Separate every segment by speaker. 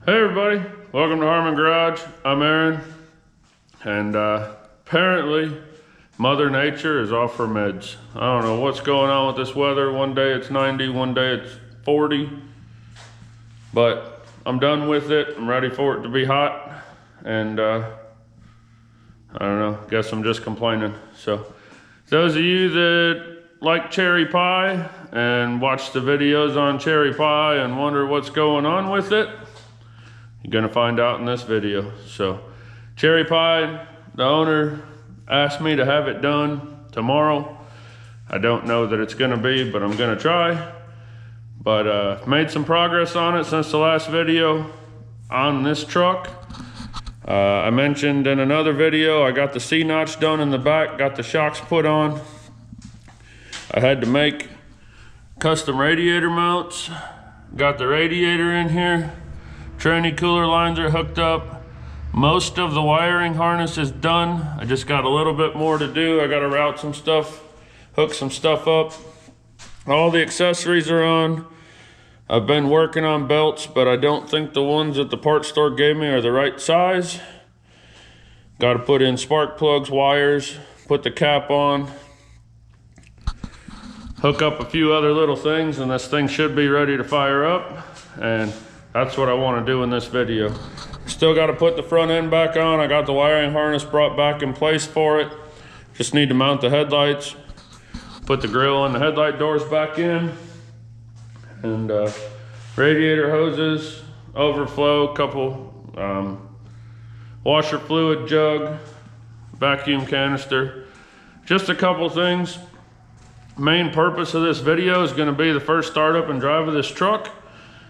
Speaker 1: Hey everybody, welcome to Harmon Garage. I'm Aaron, and apparently Mother Nature is off her meds. I don't know what's going on with this weather. One day it's 90, one day it's 40, but I'm done with it. I'm ready for it to be hot, and I don't know, guess I'm just complaining. So those of you that like cherry pie and watch the videos on cherry pie and wonder what's going on with it, you're gonna find out in this video. So cherry pie, the owner asked me to have it done tomorrow. I don't know that it's gonna be, but I'm gonna try. But made some progress on it since the last video on this truck. I mentioned in another video, I got the C-notch done in the back, got the shocks put on. I had to make custom radiator mounts, got the radiator in here. Tranny cooler lines are hooked up. Most of the wiring harness is done. I just got a little bit more to do. I gotta route some stuff, hook some stuff up. All the accessories are on. I've been working on belts, but I don't think the ones that the parts store gave me are the right size. Gotta put in spark plugs, wires, put the cap on, hook up a few other little things, and this thing should be ready to fire up. And that's what I want to do in this video. Still got to put the front end back on. I got the wiring harness brought back in place for it. Just need to mount the headlights, put the grill and the headlight doors back in, and radiator hoses, overflow, couple washer fluid jug, vacuum canister, just a couple things. Main purpose of this video is going to be the first startup and drive of this truck.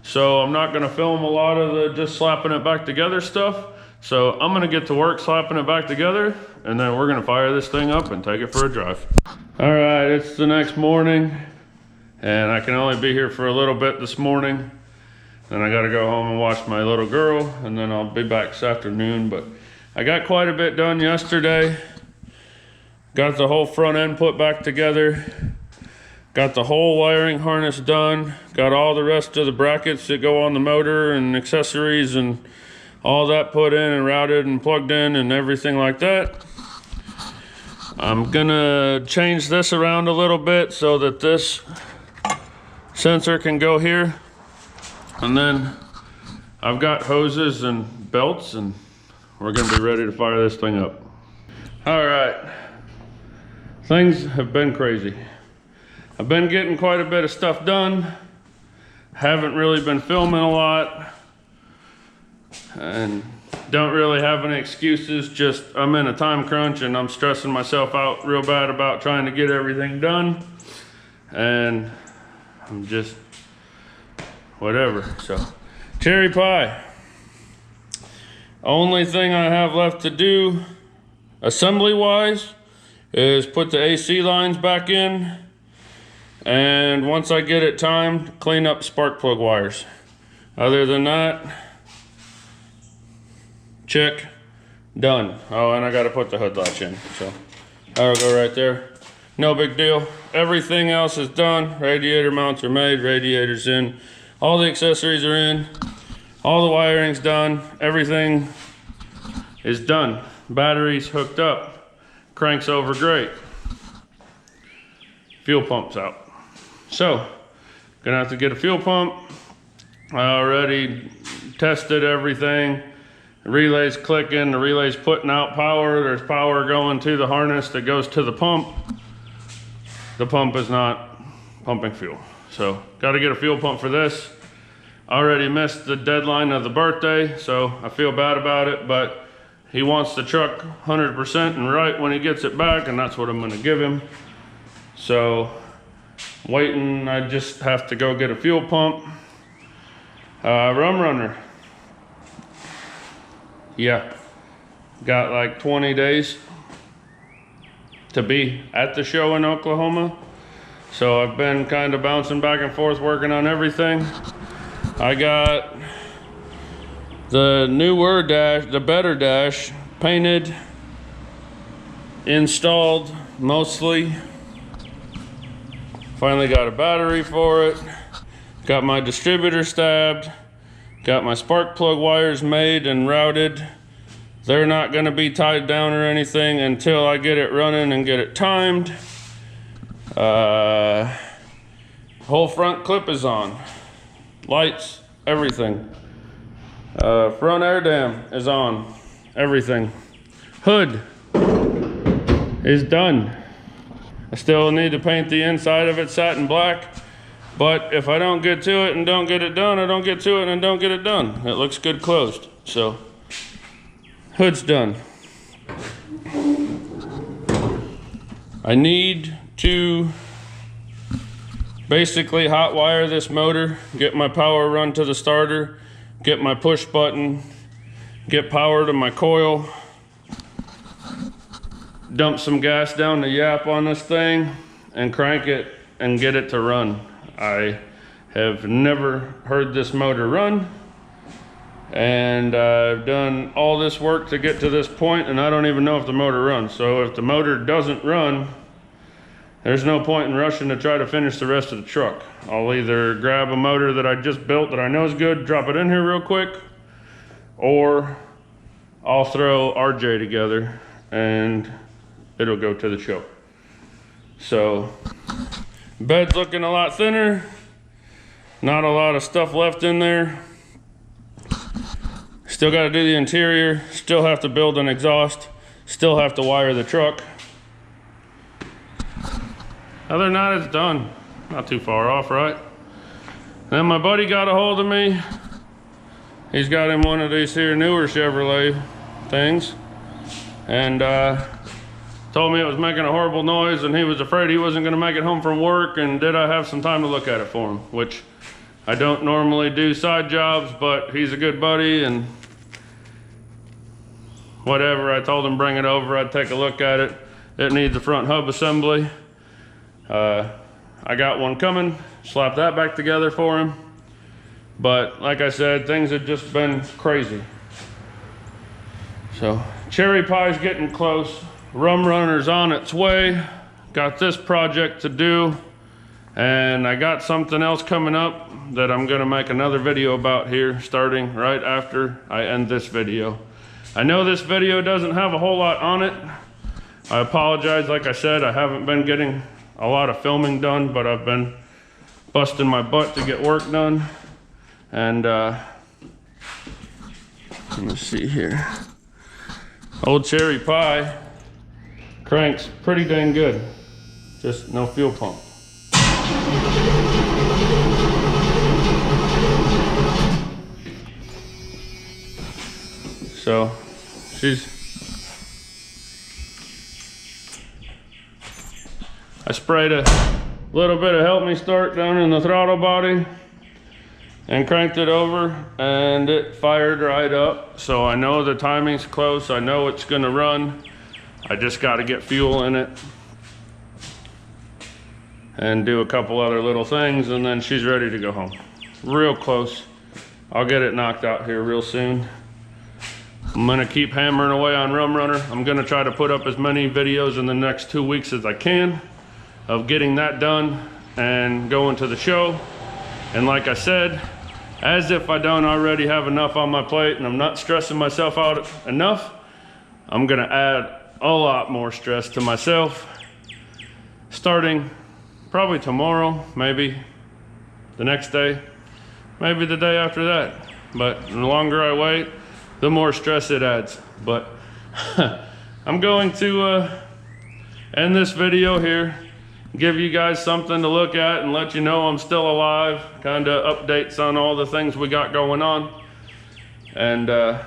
Speaker 1: So I'm not gonna film a lot of the just slapping it back together stuff. So I'm gonna get to work slapping it back together, and then we're gonna fire this thing up and take it for a drive. All right, it's the next morning, and I can only be here for a little bit this morning. Then I gotta go home and watch my little girl, and then I'll be back this afternoon. But I got quite a bit done yesterday. Got the whole front end put back together. Got the whole wiring harness done. Got all the rest of the brackets that go on the motor and accessories and all that put in and routed and plugged in and everything like that. I'm gonna change this around a little bit so that this sensor can go here. And then I've got hoses and belts, and we're gonna be ready to fire this thing up. All right, things have been crazy. I've been getting quite a bit of stuff done. Haven't really been filming a lot, and don't really have any excuses. Just I'm in a time crunch and I'm stressing myself out real bad about trying to get everything done, and I'm just whatever. So cherry pie, only thing I have left to do assembly wise is put the AC lines back in. And once I get it timed, clean up spark plug wires. Other than that, check, done. Oh, and I gotta put the hood latch in, so that'll go right there. No big deal. Everything else is done. Radiator mounts are made, radiators in. All the accessories are in. All the wiring's done. Everything is done. Batteries hooked up. Cranks over great. Fuel pump's out. So, gonna have to get a fuel pump. I already tested everything. The relay's clicking, the relay's putting out power. There's power going to the harness that goes to the pump. The pump is not pumping fuel. So, gotta get a fuel pump for this. Already missed the deadline of the birthday, so I feel bad about it, but he wants the truck 100% and right when he gets it back, and that's what I'm gonna give him. So, waiting, I just have to go get a fuel pump. Rum runner. Yeah, got like 20 days to be at the show in Oklahoma. So I've been kind of bouncing back and forth working on everything. I got the newer dash, the better dash, painted, installed mostly. Finally got a battery for it. Got my distributor stabbed. Got my spark plug wires made and routed. They're not gonna be tied down or anything until I get it running and get it timed. Whole front clip is on. Lights, everything. Front air dam is on, everything. Hood is done. I still need to paint the inside of it satin black, but if I don't get to it and don't get it done, I don't get to it and don't get it done. It looks good closed, so hood's done. I need to basically hot wire this motor, get my power run to the starter, get my push button, get power to my coil, dump some gas down the yap on this thing and crank it and get it to run. I have never heard this motor run, and I've done all this work to get to this point, and I don't even know if the motor runs. So if the motor doesn't run, there's no point in rushing to try to finish the rest of the truck. I'll either grab a motor that I just built that I know is good, drop it in here real quick, or I'll throw RJ together and it'll go to the show. So, bed's looking a lot thinner. Not a lot of stuff left in there. Still got to do the interior. Still have to build an exhaust. Still have to wire the truck. Other than that, it's done. Not too far off, right? Then my buddy got a hold of me. He's got him one of these here newer Chevrolet things. And told me it was making a horrible noise and he was afraid he wasn't gonna make it home from work, and did I have some time to look at it for him, which I don't normally do side jobs, but he's a good buddy and whatever. I told him bring it over, I'd take a look at it. It needs a front hub assembly. I got one coming, slap that back together for him. But like I said, things have just been crazy. So cherry pie's getting close. Rum runner's on its way. Got this project to do, and I got something else coming up that I'm gonna make another video about here, starting right after I end this video. I know this video doesn't have a whole lot on it. I apologize, like I said, I haven't been getting a lot of filming done, but I've been busting my butt to get work done. And let me see here. Old cherry pie cranks pretty dang good, just no fuel pump. So I sprayed a little bit of help me start down in the throttle body and cranked it over, and it fired right up. So I know the timing's close, I know it's gonna run. I just got to get fuel in it and do a couple other little things, and then she's ready to go home. Real close. I'll get it knocked out here real soon. I'm gonna keep hammering away on Rum Runner. I'm gonna try to put up as many videos in the next 2 weeks as I can of getting that done and going to the show. And like I said, as if I don't already have enough on my plate and I'm not stressing myself out enough, I'm gonna add a lot more stress to myself, starting probably tomorrow, maybe the next day, maybe the day after that. But the longer I wait, the more stress it adds. But I'm going to end this video here, give you guys something to look at and let you know I'm still alive, kind of updates on all the things we got going on. And I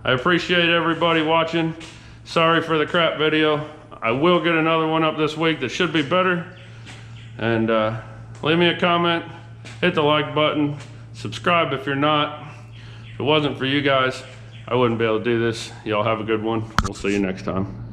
Speaker 1: appreciate everybody watching. Sorry for the crap video. I will get another one up this week that should be better. And leave me a comment, hit the like button, subscribe if you're not. If it wasn't for you guys, I wouldn't be able to do this. Y'all have a good one. We'll see you next time.